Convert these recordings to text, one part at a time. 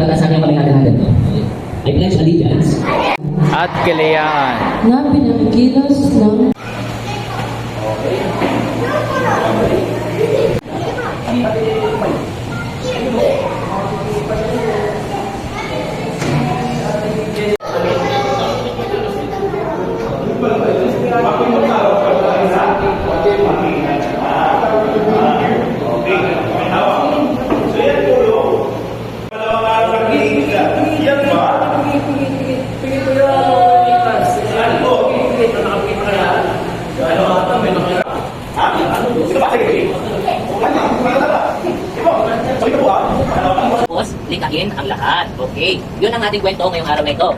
ipatasan yung kamay natin to. I pledge allegiance. At kalayaan. Na pinangkilos ng Tapos, likahin ang lahat. Okay. Yun ang ating kwento ngayong araw na ito.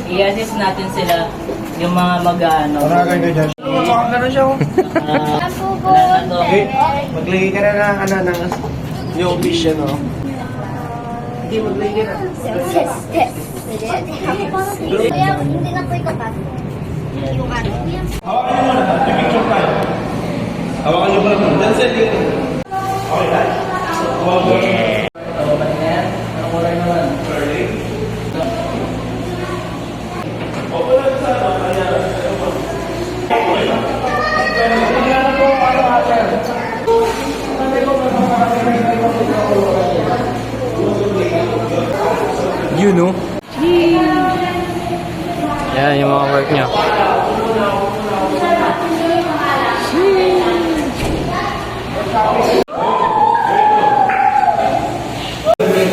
I-assist natin sila yung mga mag-ano. Ganun siya. Maglagay ka na ng ano ng yung fish no. Hindi maglagay ka na. Kaya hindi na po ikapat. Yung ano. Hawakan nyo muna. Picture tayo. Hawakan nyo muna. That's it. Okay, tayo. Okay. You know? Yan yung mga work niya.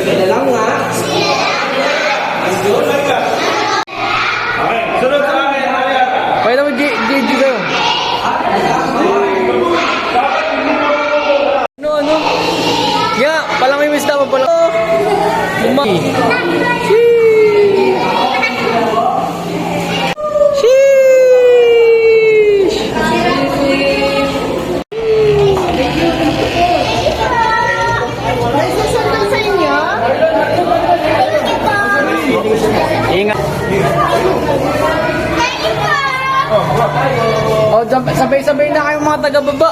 Kaya lang nga. Okay, sunod sa akin. Pwede mo GG kayo. Ano? Ya, palang may mista mo pala. Nagsusunod sa inyo? Ingat. Thank you po! Sabay-sabay na kayong mga taga-baba.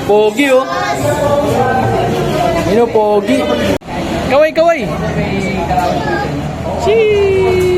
Pogi oh. Pogi. Kaway. Cheese.